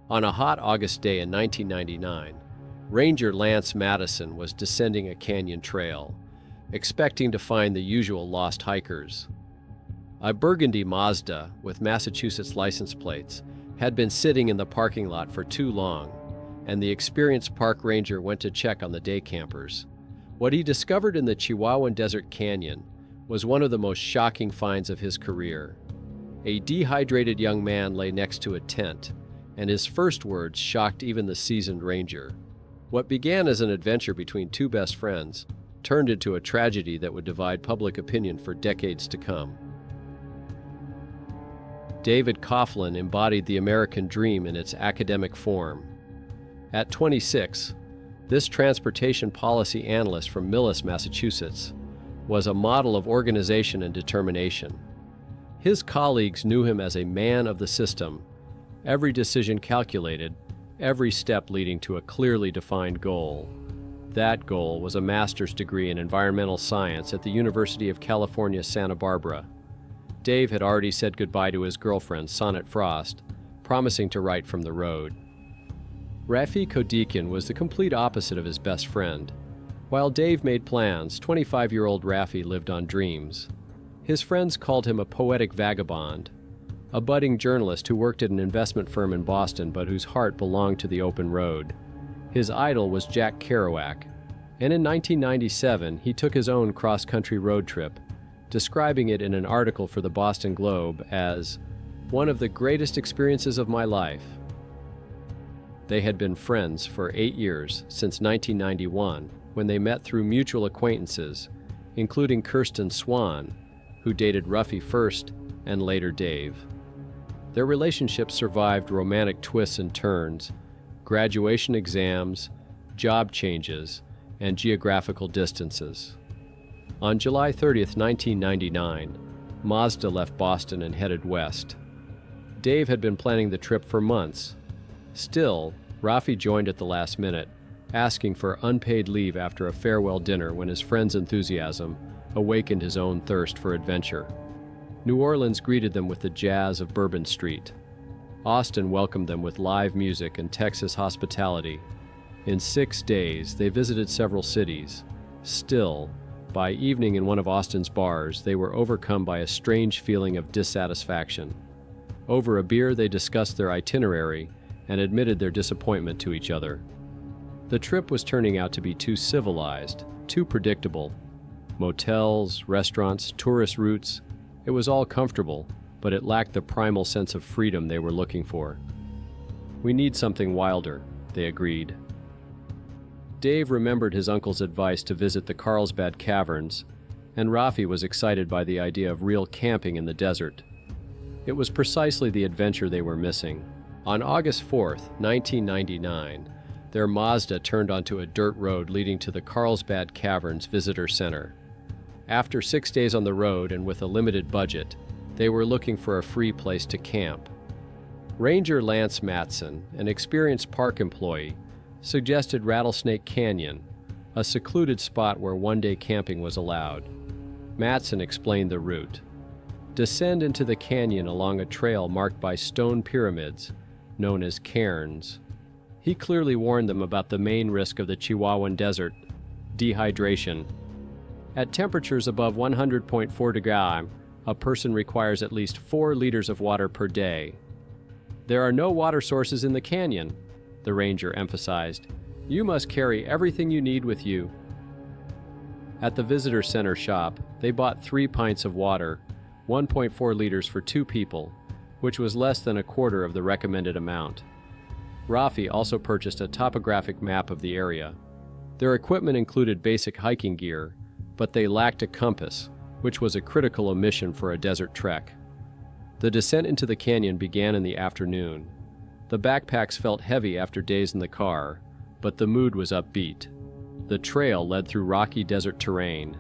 On a hot August day in 1999, Ranger Lance Madison was descending a canyon trail, expecting to find the usual lost hikers. A burgundy Mazda with Massachusetts license plates had been sitting in the parking lot for too long, and the experienced park ranger went to check on the day campers. What he discovered in the Chihuahuan Desert Canyon was one of the most shocking finds of his career. A dehydrated young man lay next to a tent, and his first words shocked even the seasoned ranger. What began as an adventure between two best friends turned into a tragedy that would divide public opinion for decades to come. David Coughlin embodied the American dream in its academic form. At 26, this transportation policy analyst from Millis, Massachusetts, was a model of organization and determination. His colleagues knew him as a man of the system, every decision calculated, every step leading to a clearly defined goal. That goal was a master's degree in environmental science at the University of California, Santa Barbara. Dave had already said goodbye to his girlfriend, Sonnet Frost, promising to write from the road. Rafi Kodikian was the complete opposite of his best friend. While Dave made plans, 25-year-old Rafi lived on dreams. His friends called him a poetic vagabond, a budding journalist who worked at an investment firm in Boston but whose heart belonged to the open road. His idol was Jack Kerouac, and in 1997 he took his own cross-country road trip, describing it in an article for the Boston Globe as one of the greatest experiences of my life. They had been friends for 8 years, since 1991, when they met through mutual acquaintances, including Kirsten Swan, who dated Ruffy first and later Dave. Their relationship survived romantic twists and turns, graduation exams, job changes, and geographical distances. On July 30th, 1999, Mazda left Boston and headed west. Dave had been planning the trip for months. Still, Rafi joined at the last minute, asking for unpaid leave after a farewell dinner when his friend's enthusiasm awakened his own thirst for adventure. New Orleans greeted them with the jazz of Bourbon Street. Austin welcomed them with live music and Texas hospitality. In 6 days, they visited several cities. Still, by evening in one of Austin's bars, they were overcome by a strange feeling of dissatisfaction. Over a beer, they discussed their itinerary and admitted their disappointment to each other. The trip was turning out to be too civilized, too predictable. Motels, restaurants, tourist routes, it was all comfortable, but it lacked the primal sense of freedom they were looking for. "We need something wilder," they agreed. Dave remembered his uncle's advice to visit the Carlsbad Caverns, and Rafi was excited by the idea of real camping in the desert. It was precisely the adventure they were missing. On August 4th, 1999, their Mazda turned onto a dirt road leading to the Carlsbad Caverns Visitor Center. After 6 days on the road and with a limited budget, they were looking for a free place to camp. Ranger Lance Matson, an experienced park employee, suggested Rattlesnake Canyon, a secluded spot where one-day camping was allowed. Matson explained the route. Descend into the canyon along a trail marked by stone pyramids, known as cairns. He clearly warned them about the main risk of the Chihuahuan Desert, dehydration. At temperatures above 100.4 degrees, a person requires at least 4 liters of water per day. "There are no water sources in the canyon," the ranger emphasized. "You must carry everything you need with you." At the visitor center shop, they bought 3 pints of water, 1.4 liters for 2 people, which was less than a quarter of the recommended amount. Rafi also purchased a topographic map of the area. Their equipment included basic hiking gear, but they lacked a compass, which was a critical omission for a desert trek. The descent into the canyon began in the afternoon. The backpacks felt heavy after days in the car, but the mood was upbeat. The trail led through rocky desert terrain.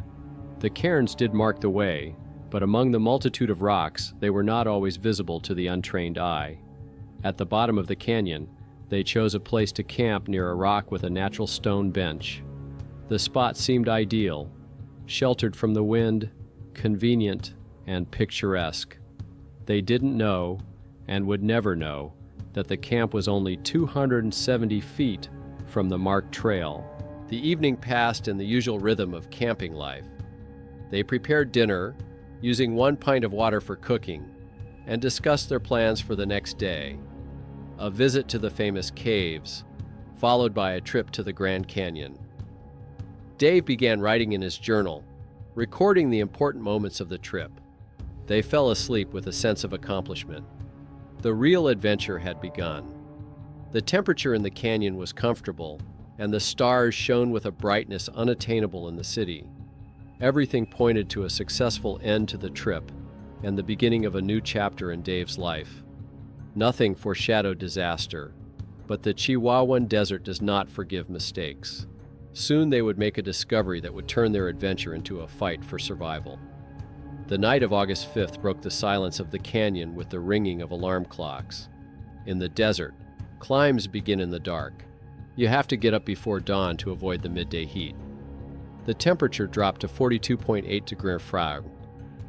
The cairns did mark the way, but among the multitude of rocks, they were not always visible to the untrained eye. At the bottom of the canyon, they chose a place to camp near a rock with a natural stone bench. The spot seemed ideal, sheltered from the wind, convenient, and picturesque. They didn't know, and would never know, that the camp was only 270 feet from the marked trail. The evening passed in the usual rhythm of camping life. They prepared dinner, using 1 pint of water for cooking, and discussed their plans for the next day. A visit to the famous caves, followed by a trip to the Grand Canyon. Dave began writing in his journal, recording the important moments of the trip. They fell asleep with a sense of accomplishment. The real adventure had begun. The temperature in the canyon was comfortable, and the stars shone with a brightness unattainable in the city. Everything pointed to a successful end to the trip and the beginning of a new chapter in Dave's life. Nothing foreshadowed disaster, but the Chihuahuan Desert does not forgive mistakes. Soon they would make a discovery that would turn their adventure into a fight for survival. The night of August 5th broke the silence of the canyon with the ringing of alarm clocks. In the desert, climbs begin in the dark. You have to get up before dawn to avoid the midday heat. The temperature dropped to 42.8 degrees Fahrenheit,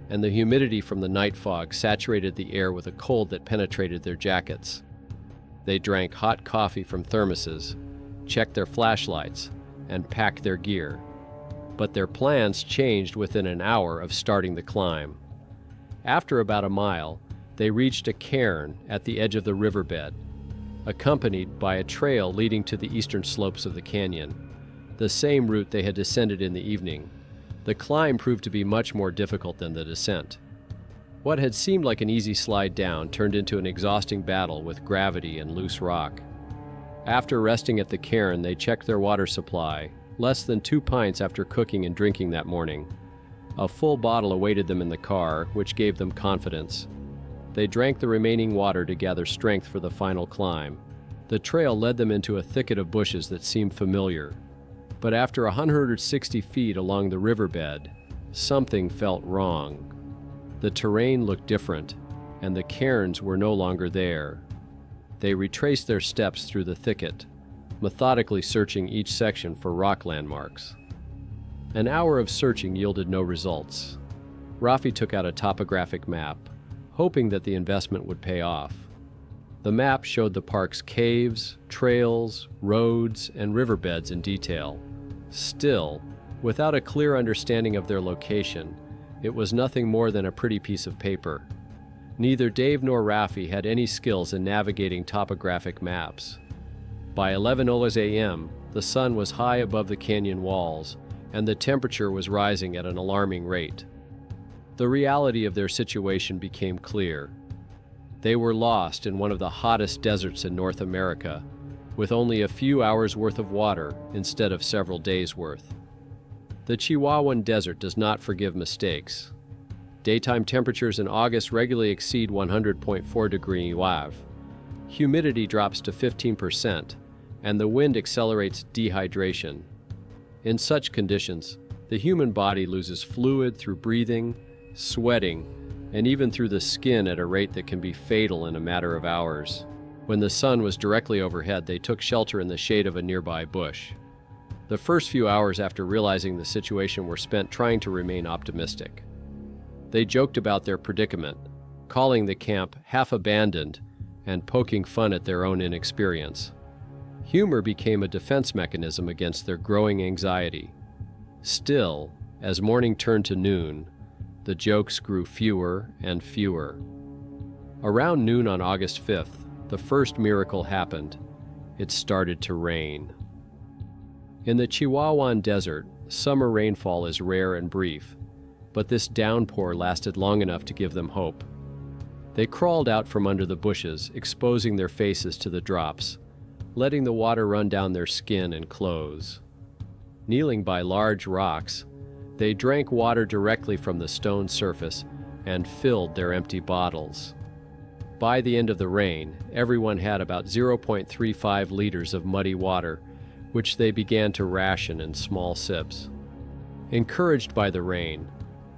and the humidity from the night fog saturated the air with a cold that penetrated their jackets. They drank hot coffee from thermoses, checked their flashlights, and packed their gear. But their plans changed within an hour of starting the climb. After about a mile, they reached a cairn at the edge of the riverbed, accompanied by a trail leading to the eastern slopes of the canyon, the same route they had descended in the evening. The climb proved to be much more difficult than the descent. What had seemed like an easy slide down turned into an exhausting battle with gravity and loose rock. After resting at the cairn, they checked their water supply, less than 2 pints after cooking and drinking that morning. A full bottle awaited them in the car, which gave them confidence. They drank the remaining water to gather strength for the final climb. The trail led them into a thicket of bushes that seemed familiar. But after 160 feet along the riverbed, something felt wrong. The terrain looked different, and the cairns were no longer there. They retraced their steps through the thicket, methodically searching each section for rock landmarks. An hour of searching yielded no results. Rafi took out a topographic map, hoping that the investment would pay off. The map showed the park's caves, trails, roads, and riverbeds in detail. Still, without a clear understanding of their location, it was nothing more than a pretty piece of paper. Neither Dave nor Rafi had any skills in navigating topographic maps. By 11:00 a.m., the sun was high above the canyon walls, and the temperature was rising at an alarming rate. The reality of their situation became clear. They were lost in one of the hottest deserts in North America, with only a few hours' worth of water instead of several days' worth. The Chihuahuan Desert does not forgive mistakes. Daytime temperatures in August regularly exceed 100.4 degrees Fahrenheit. Humidity drops to 15%, and the wind accelerates dehydration. In such conditions, the human body loses fluid through breathing, sweating, and even through the skin at a rate that can be fatal in a matter of hours. When the sun was directly overhead, they took shelter in the shade of a nearby bush. The first few hours after realizing the situation were spent trying to remain optimistic. They joked about their predicament, calling the camp half-abandoned and poking fun at their own inexperience. Humor became a defense mechanism against their growing anxiety. Still, as morning turned to noon, the jokes grew fewer and fewer. Around noon on August 5th, the first miracle happened. It started to rain. In the Chihuahuan Desert, summer rainfall is rare and brief, but this downpour lasted long enough to give them hope. They crawled out from under the bushes, exposing their faces to the drops, letting the water run down their skin and clothes. Kneeling by large rocks, they drank water directly from the stone surface and filled their empty bottles. By the end of the rain, everyone had about 0.35 liters of muddy water, which they began to ration in small sips. Encouraged by the rain,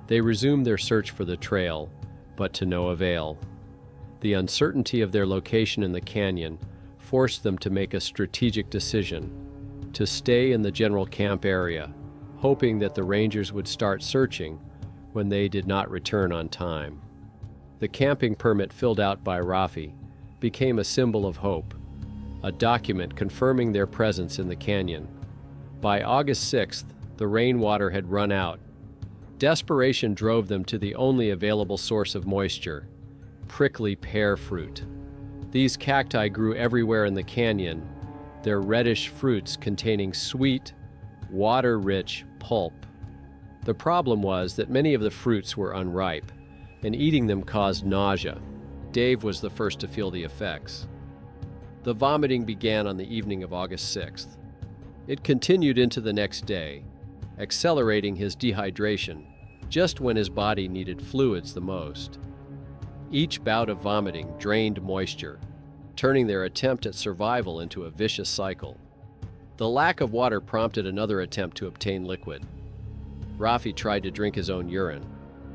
they resumed their search for the trail, but to no avail. The uncertainty of their location in the canyon forced them to make a strategic decision: to stay in the general camp area, hoping that the rangers would start searching when they did not return on time. The camping permit filled out by Rafi became a symbol of hope, a document confirming their presence in the canyon. By August 6th, the rainwater had run out. Desperation drove them to the only available source of moisture: prickly pear fruit. These cacti grew everywhere in the canyon, their reddish fruits containing sweet, water-rich pulp. The problem was that many of the fruits were unripe, and eating them caused nausea. Dave was the first to feel the effects. The vomiting began on the evening of August 6th. It continued into the next day, accelerating his dehydration just when his body needed fluids the most. Each bout of vomiting drained moisture, turning their attempt at survival into a vicious cycle. The lack of water prompted another attempt to obtain liquid. Rafi tried to drink his own urine,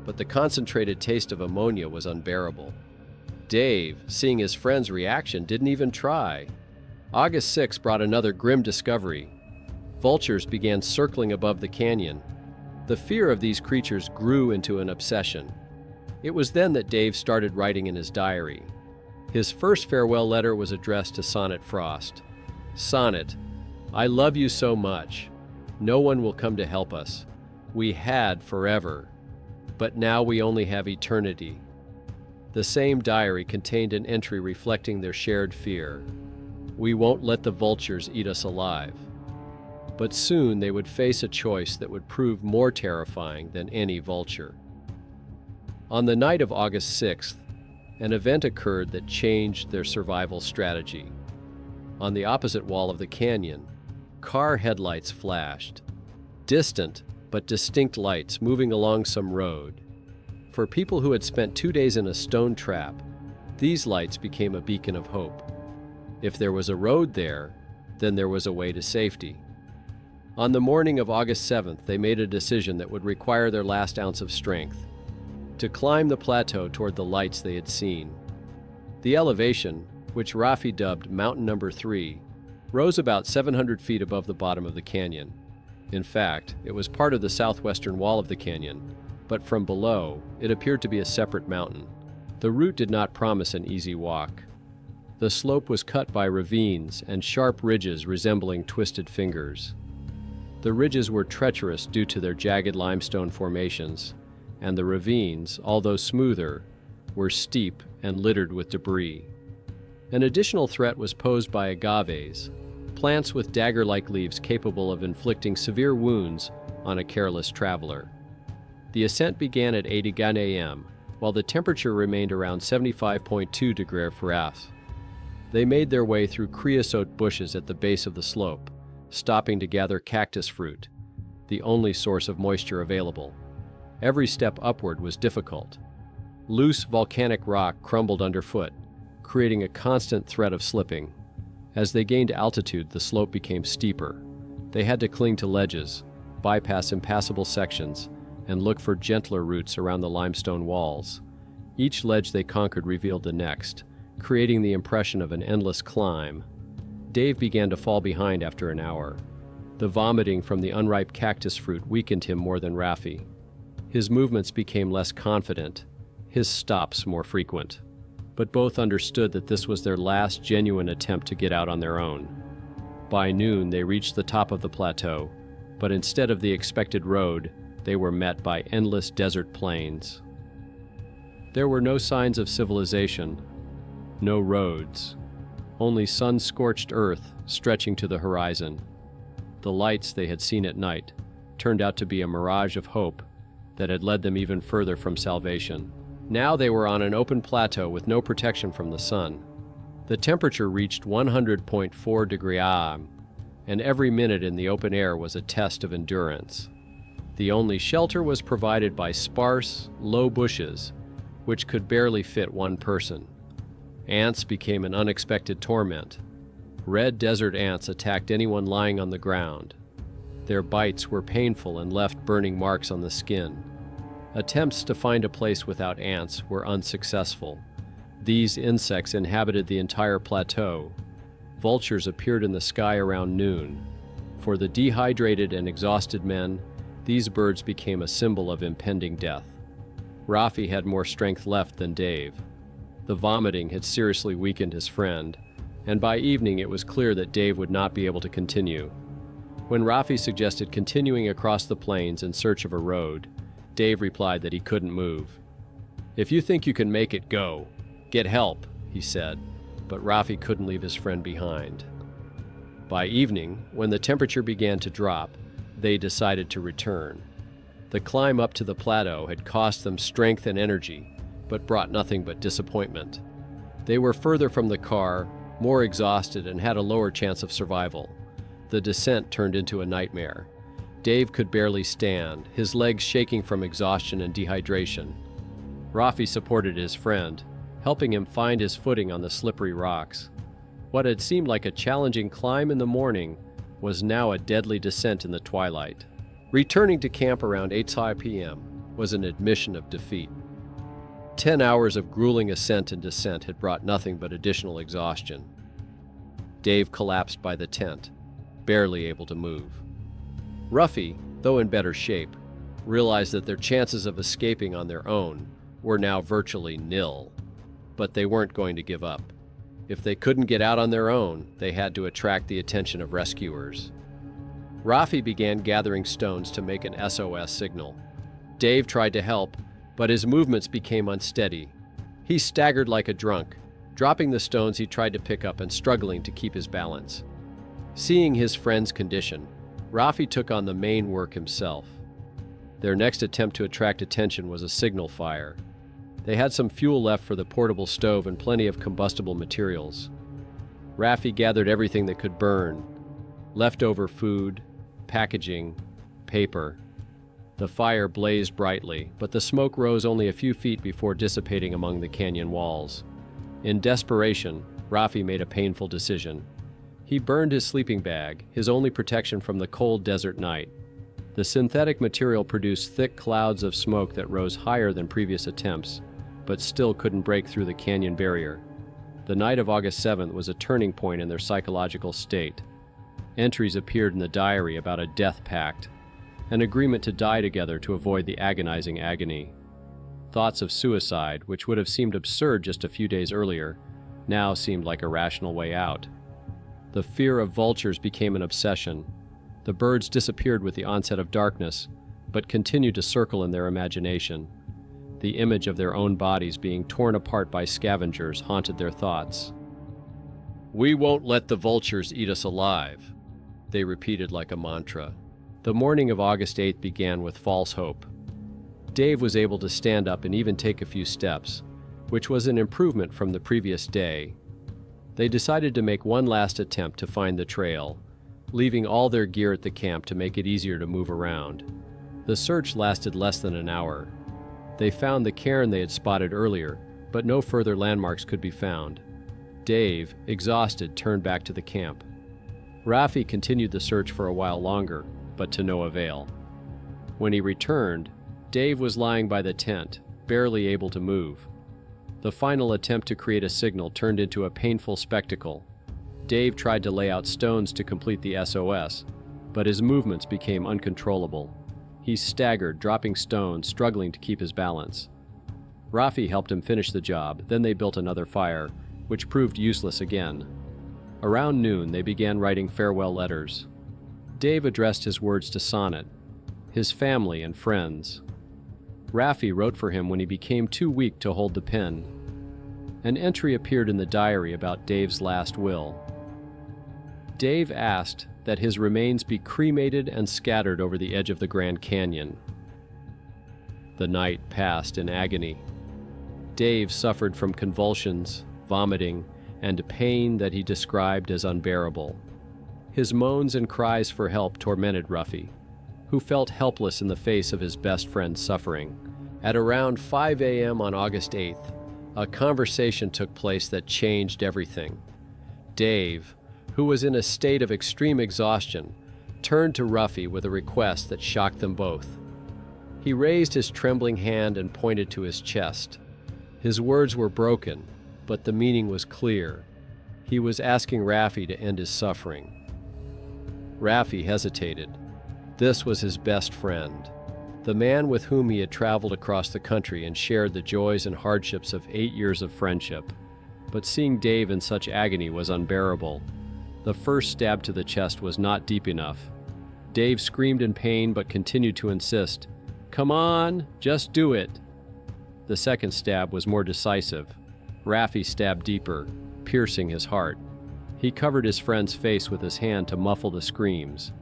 but the concentrated taste of ammonia was unbearable. Dave, seeing his friend's reaction, didn't even try. August 6 brought another grim discovery. Vultures began circling above the canyon. The fear of these creatures grew into an obsession. It was then that Dave started writing in his diary. His first farewell letter was addressed to Sonnet Frost. Sonnet, I love you so much. No one will come to help us. We had forever, but now we only have eternity. The same diary contained an entry reflecting their shared fear. We won't let the vultures eat us alive. But soon they would face a choice that would prove more terrifying than any vulture. On the night of August 6th, an event occurred that changed their survival strategy. On the opposite wall of the canyon, car headlights flashed. Distant but distinct lights moving along some road. For people who had spent 2 days in a stone trap, these lights became a beacon of hope. If there was a road there, then there was a way to safety. On the morning of August 7th, they made a decision that would require their last ounce of strength: to climb the plateau toward the lights they had seen. The elevation, which Rafi dubbed Mountain Number 3, rose about 700 feet above the bottom of the canyon. In fact, it was part of the southwestern wall of the canyon, but from below, it appeared to be a separate mountain. The route did not promise an easy walk. The slope was cut by ravines and sharp ridges resembling twisted fingers. The ridges were treacherous due to their jagged limestone formations, and the ravines, although smoother, were steep and littered with debris. An additional threat was posed by agaves, plants with dagger-like leaves capable of inflicting severe wounds on a careless traveler. The ascent began at 8 a.m., while the temperature remained around 75.2 degrees Fahrenheit. They made their way through creosote bushes at the base of the slope, stopping to gather cactus fruit, the only source of moisture available. Every step upward was difficult. Loose volcanic rock crumbled underfoot, creating a constant threat of slipping. As they gained altitude, the slope became steeper. They had to cling to ledges, bypass impassable sections, and look for gentler routes around the limestone walls. Each ledge they conquered revealed the next, creating the impression of an endless climb. Dave began to fall behind after an hour. The vomiting from the unripe cactus fruit weakened him more than Rafi. His movements became less confident, his stops more frequent. But both understood that this was their last genuine attempt to get out on their own. By noon, they reached the top of the plateau, but instead of the expected road, they were met by endless desert plains. There were no signs of civilization, no roads, only sun-scorched earth stretching to the horizon. The lights they had seen at night turned out to be a mirage of hope that had led them even further from salvation. Now they were on an open plateau with no protection from the sun. The temperature reached 100.4 degrees, and every minute in the open air was a test of endurance. The only shelter was provided by sparse, low bushes, which could barely fit one person. Ants became an unexpected torment. Red desert ants attacked anyone lying on the ground. Their bites were painful and left burning marks on the skin. Attempts to find a place without ants were unsuccessful. These insects inhabited the entire plateau. Vultures appeared in the sky around noon. For the dehydrated and exhausted men, these birds became a symbol of impending death. Rafi had more strength left than Dave. The vomiting had seriously weakened his friend, and by evening it was clear that Dave would not be able to continue. When Rafi suggested continuing across the plains in search of a road, Dave replied that he couldn't move. "If you think you can make it, go. Get help," he said, but Rafi couldn't leave his friend behind. By evening, when the temperature began to drop, they decided to return. The climb up to the plateau had cost them strength and energy, but brought nothing but disappointment. They were further from the car, more exhausted, and had a lower chance of survival. The descent turned into a nightmare. Dave could barely stand, his legs shaking from exhaustion and dehydration. Rafi supported his friend, helping him find his footing on the slippery rocks. What had seemed like a challenging climb in the morning was now a deadly descent in the twilight. Returning to camp around 8 p.m. was an admission of defeat. 10 hours of grueling ascent and descent had brought nothing but additional exhaustion. Dave collapsed by the tent, barely able to move. Rafi, though in better shape, realized that their chances of escaping on their own were now virtually nil. But they weren't going to give up. If they couldn't get out on their own, they had to attract the attention of rescuers. Rafi began gathering stones to make an SOS signal. Dave tried to help, but his movements became unsteady. He staggered like a drunk, dropping the stones he tried to pick up and struggling to keep his balance. Seeing his friend's condition, Rafi took on the main work himself. Their next attempt to attract attention was a signal fire. They had some fuel left for the portable stove and plenty of combustible materials. Rafi gathered everything that could burn: leftover food, packaging, paper. The fire blazed brightly, but the smoke rose only a few feet before dissipating among the canyon walls. In desperation, Rafi made a painful decision. He burned his sleeping bag, his only protection from the cold desert night. The synthetic material produced thick clouds of smoke that rose higher than previous attempts, but still couldn't break through the canyon barrier. The night of August 7th was a turning point in their psychological state. Entries appeared in the diary about a death pact, an agreement to die together to avoid the agonizing agony. Thoughts of suicide, which would have seemed absurd just a few days earlier, now seemed like a rational way out. The fear of vultures became an obsession. The birds disappeared with the onset of darkness, but continued to circle in their imagination. The image of their own bodies being torn apart by scavengers haunted their thoughts. "We won't let the vultures eat us alive," they repeated like a mantra. The morning of August 8th began with false hope. Dave was able to stand up and even take a few steps, which was an improvement from the previous day. They decided to make one last attempt to find the trail, leaving all their gear at the camp to make it easier to move around. The search lasted less than an hour. They found the cairn they had spotted earlier, but no further landmarks could be found. Dave, exhausted, turned back to the camp. Rafi continued the search for a while longer, but to no avail. When he returned, Dave was lying by the tent, barely able to move. The final attempt to create a signal turned into a painful spectacle. Dave tried to lay out stones to complete the SOS, but his movements became uncontrollable. He staggered, dropping stones, struggling to keep his balance. Rafi helped him finish the job, then they built another fire, which proved useless again. Around noon, they began writing farewell letters. Dave addressed his words to Sonnet, his family and friends. Rafi wrote for him when he became too weak to hold the pen. An entry appeared in the diary about Dave's last will. Dave asked that his remains be cremated and scattered over the edge of the Grand Canyon. The night passed in agony. Dave suffered from convulsions, vomiting, and pain that he described as unbearable. His moans and cries for help tormented Rafi, who felt helpless in the face of his best friend's suffering. At around 5 a.m. on August 8th, a conversation took place that changed everything. Dave, who was in a state of extreme exhaustion, turned to Rafi with a request that shocked them both. He raised his trembling hand and pointed to his chest. His words were broken, but the meaning was clear. He was asking Rafi to end his suffering. Rafi hesitated. This was his best friend. the man with whom he had traveled across the country and shared the joys and hardships of 8 years of friendship. But seeing Dave in such agony was unbearable. The first stab to the chest was not deep enough. Dave screamed in pain but continued to insist, "Come on, just do it." The second stab was more decisive. Raffi stabbed deeper, piercing his heart. He covered his friend's face with his hand to muffle the screams.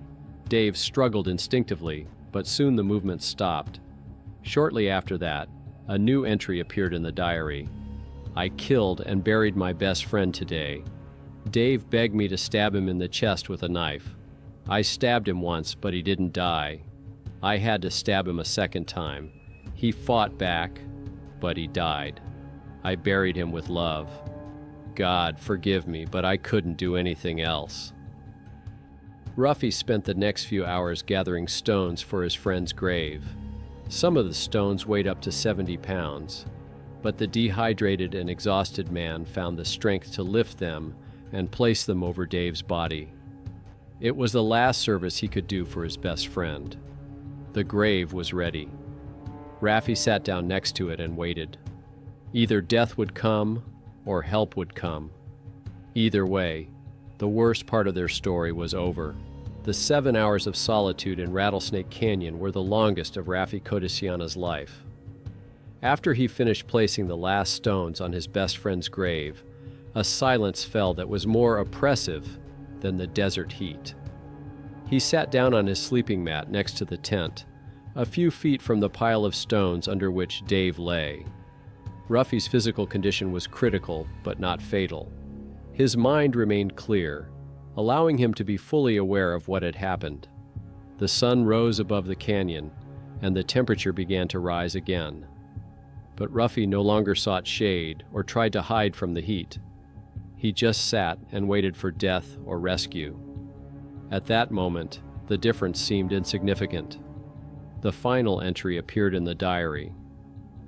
Dave struggled instinctively, but soon the movement stopped. Shortly after that, a new entry appeared in the diary. "I killed and buried my best friend today. Dave begged me to stab him in the chest with a knife. I stabbed him once, but he didn't die. I had to stab him a second time. He fought back, but he died. I buried him with love. God, forgive me, but I couldn't do anything else." Ruffy spent the next few hours gathering stones for his friend's grave. Some of the stones weighed up to 70 pounds, but the dehydrated and exhausted man found the strength to lift them and place them over Dave's body. It was the last service he could do for his best friend. The grave was ready. Raffi sat down next to it and waited. Either death would come or help would come. Either way, the worst part of their story was over. The 7 hours of solitude in Rattlesnake Canyon were the longest of Raffi Codiciana's life. After he finished placing the last stones on his best friend's grave, a silence fell that was more oppressive than the desert heat. He sat down on his sleeping mat next to the tent, a few feet from the pile of stones under which Dave lay. Ruffi's physical condition was critical, but not fatal. His mind remained clear, allowing him to be fully aware of what had happened. The sun rose above the canyon, and the temperature began to rise again. But Ruffi no longer sought shade or tried to hide from the heat. He just sat and waited for death or rescue. At that moment, the difference seemed insignificant. The final entry appeared in the diary.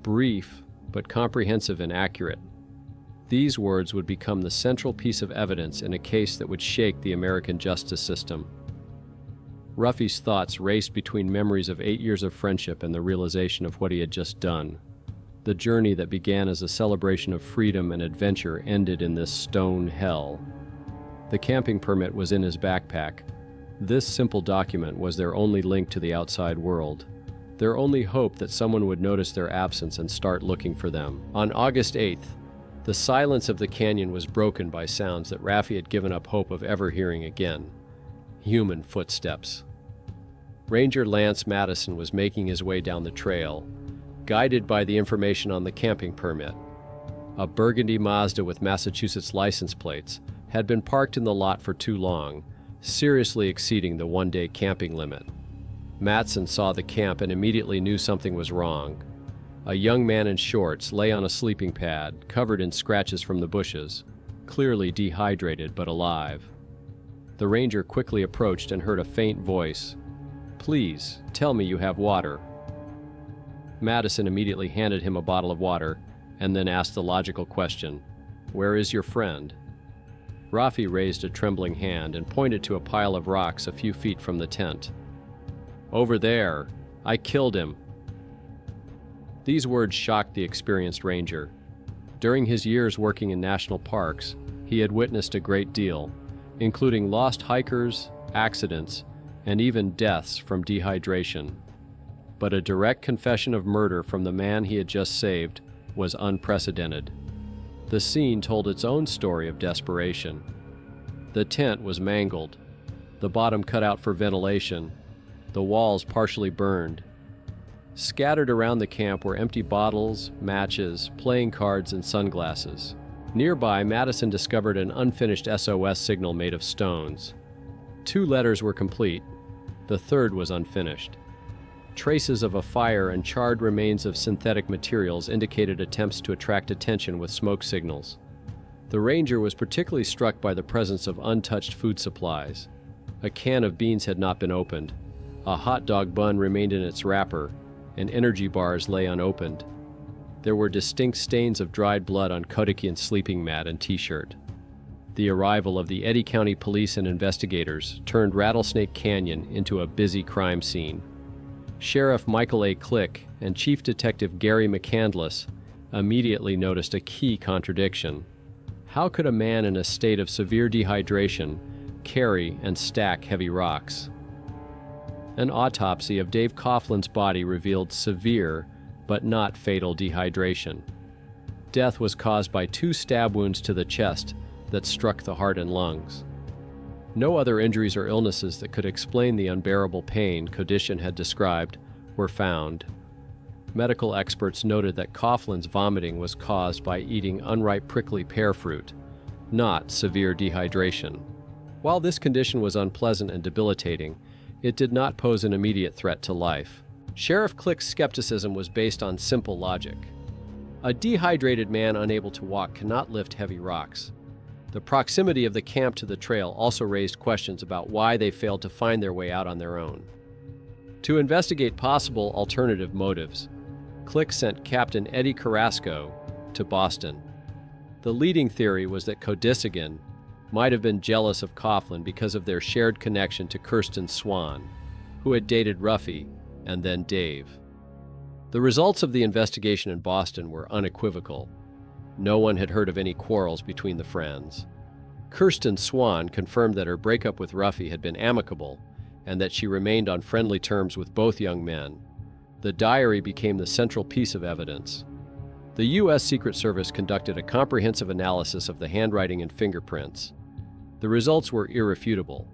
Brief, but comprehensive and accurate. These words would become the central piece of evidence in a case that would shake the American justice system. Ruffi's thoughts raced between memories of 8 years of friendship and the realization of what he had just done. The journey that began as a celebration of freedom and adventure ended in this stone hell. The camping permit was in his backpack. This simple document was their only link to the outside world, their only hope that someone would notice their absence and start looking for them. On August 8th, the silence of the canyon was broken by sounds that Raffi had given up hope of ever hearing again. Human footsteps. Ranger Lance Madison was making his way down the trail, guided by the information on the camping permit. A burgundy Mazda with Massachusetts license plates had been parked in the lot for too long, seriously exceeding the one-day camping limit. Matson saw the camp and immediately knew something was wrong. A young man in shorts lay on a sleeping pad, covered in scratches from the bushes, clearly dehydrated but alive. The ranger quickly approached and heard a faint voice. "Please, tell me you have water." Madison immediately handed him a bottle of water and then asked the logical question, "Where is your friend?" Raffi raised a trembling hand and pointed to a pile of rocks a few feet from the tent. "Over there. I killed him." These words shocked the experienced ranger. During his years working in national parks, he had witnessed a great deal, including lost hikers, accidents, and even deaths from dehydration. But a direct confession of murder from the man he had just saved was unprecedented. The scene told its own story of desperation. The tent was mangled, the bottom cut out for ventilation, the walls partially burned. Scattered around the camp were empty bottles, matches, playing cards, and sunglasses. Nearby, Madison discovered an unfinished SOS signal made of stones. 2 letters were complete. The third was unfinished. Traces of a fire and charred remains of synthetic materials indicated attempts to attract attention with smoke signals. The ranger was particularly struck by the presence of untouched food supplies. A can of beans had not been opened. A hot dog bun remained in its wrapper, and energy bars lay unopened. There were distinct stains of dried blood on Kodakian's sleeping mat and t-shirt. The arrival of the Eddy County police and investigators turned Rattlesnake Canyon into a busy crime scene. Sheriff Michael A. Click and Chief Detective Gary McCandless immediately noticed a key contradiction. How could a man in a state of severe dehydration carry and stack heavy rocks? An autopsy of Dave Coughlin's body revealed severe but not fatal dehydration. Death was caused by 2 stab wounds to the chest that struck the heart and lungs. No other injuries or illnesses that could explain the unbearable pain Kodishian had described were found. Medical experts noted that Coughlin's vomiting was caused by eating unripe prickly pear fruit, not severe dehydration. While this condition was unpleasant and debilitating, it did not pose an immediate threat to life. Sheriff Click's skepticism was based on simple logic. A dehydrated man unable to walk cannot lift heavy rocks. The proximity of the camp to the trail also raised questions about why they failed to find their way out on their own. To investigate possible alternative motives, Click sent Captain Eddie Carrasco to Boston. The leading theory was that Kodishian might have been jealous of Coughlin because of their shared connection to Kirsten Swan, who had dated Ruffy and then Dave. The results of the investigation in Boston were unequivocal. No one had heard of any quarrels between the friends. Kirsten Swan confirmed that her breakup with Ruffy had been amicable and that she remained on friendly terms with both young men. The diary became the central piece of evidence. The U.S. Secret Service conducted a comprehensive analysis of the handwriting and fingerprints. The results were irrefutable.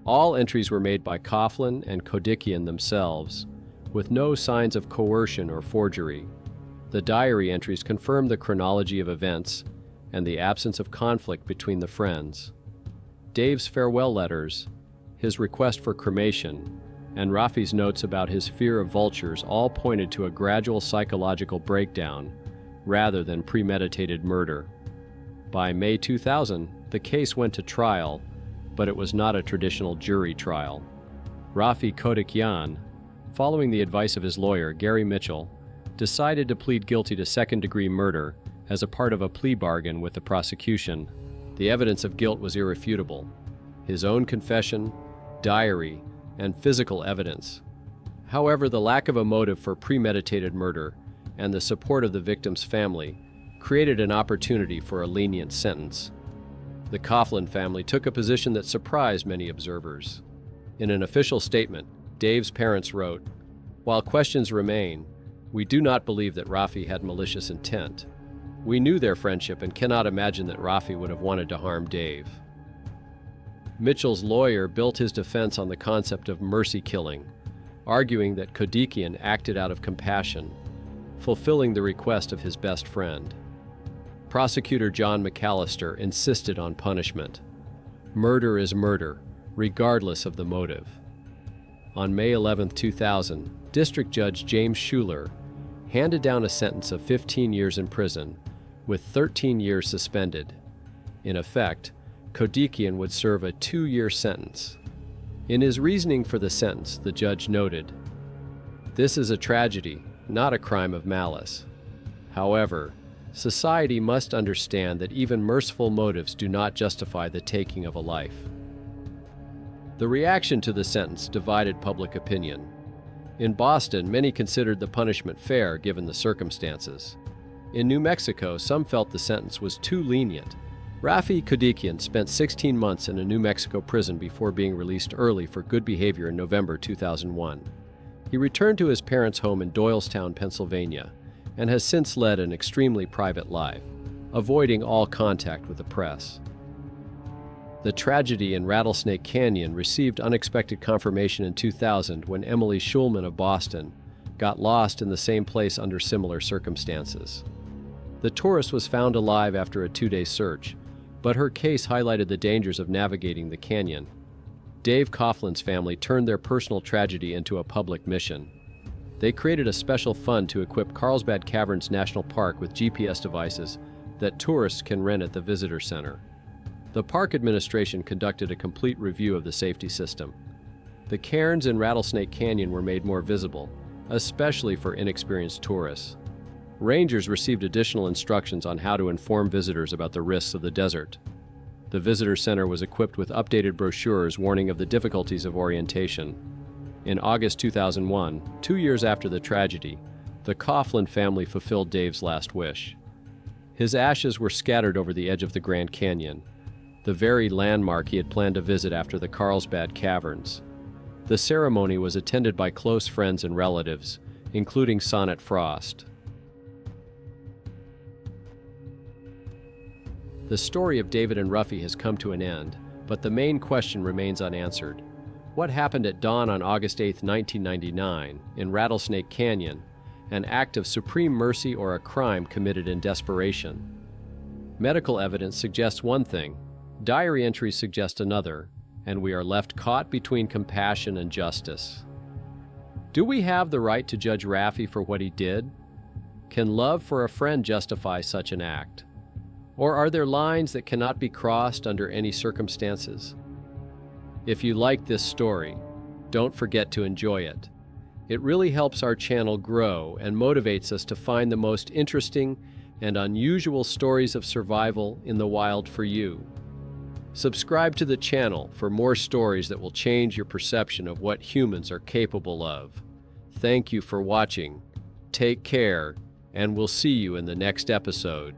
All entries were made by Coughlin and Kodishian themselves, with no signs of coercion or forgery. The diary entries confirmed the chronology of events and the absence of conflict between the friends. Dave's farewell letters, his request for cremation, and Rafi's notes about his fear of vultures all pointed to a gradual psychological breakdown rather than premeditated murder. By May 2000, the case went to trial, but it was not a traditional jury trial. Rafi Kodishian, following the advice of his lawyer, Gary Mitchell, decided to plead guilty to second-degree murder as a part of a plea bargain with the prosecution. The evidence of guilt was irrefutable. His own confession, diary, and physical evidence. However, the lack of a motive for premeditated murder and the support of the victim's family created an opportunity for a lenient sentence. The Coughlin family took a position that surprised many observers. In an official statement, Dave's parents wrote, "While questions remain, we do not believe that Rafi had malicious intent. We knew their friendship and cannot imagine that Rafi would have wanted to harm Dave." Mitchell's lawyer built his defense on the concept of mercy killing, arguing that Kodishian acted out of compassion, fulfilling the request of his best friend. Prosecutor John McAllister insisted on punishment. Murder is murder, regardless of the motive. On May 11, 2000, District Judge James Schuler handed down a sentence of 15 years in prison, with 13 years suspended. In effect, Kodishian would serve a 2-year sentence. In his reasoning for the sentence, the judge noted, "This is a tragedy, not a crime of malice. However, society must understand that even merciful motives do not justify the taking of a life." The reaction to the sentence divided public opinion. In Boston, many considered the punishment fair given the circumstances. In New Mexico, some felt the sentence was too lenient. Rafi Kodishian spent 16 months in a New Mexico prison before being released early for good behavior in November 2001. He returned to his parents' home in Doylestown, Pennsylvania, and has since led an extremely private life, avoiding all contact with the press. The tragedy in Rattlesnake Canyon received unexpected confirmation in 2000 when Emily Schulman of Boston got lost in the same place under similar circumstances. The tourist was found alive after a 2-day search, but her case highlighted the dangers of navigating the canyon. Dave Coughlin's family turned their personal tragedy into a public mission. They created a special fund to equip Carlsbad Caverns National Park with GPS devices that tourists can rent at the visitor center. The park administration conducted a complete review of the safety system. The cairns in Rattlesnake Canyon were made more visible, especially for inexperienced tourists. Rangers received additional instructions on how to inform visitors about the risks of the desert. The visitor center was equipped with updated brochures warning of the difficulties of orientation. In August 2001, 2 years after the tragedy, the Coughlin family fulfilled Dave's last wish. His ashes were scattered over the edge of the Grand Canyon, the very landmark he had planned to visit after the Carlsbad Caverns. The ceremony was attended by close friends and relatives, including Sonnet Frost. The story of David and Ruffy has come to an end, but the main question remains unanswered. What happened at dawn on August 8, 1999, in Rattlesnake Canyon? An act of supreme mercy or a crime committed in desperation? Medical evidence suggests one thing, diary entries suggest another, and we are left caught between compassion and justice. Do we have the right to judge Raffi for what he did? Can love for a friend justify such an act? Or are there lines that cannot be crossed under any circumstances? If you like this story, don't forget to enjoy it. It really helps our channel grow and motivates us to find the most interesting and unusual stories of survival in the wild for you. Subscribe to the channel for more stories that will change your perception of what humans are capable of. Thank you for watching. Take care, and we'll see you in the next episode.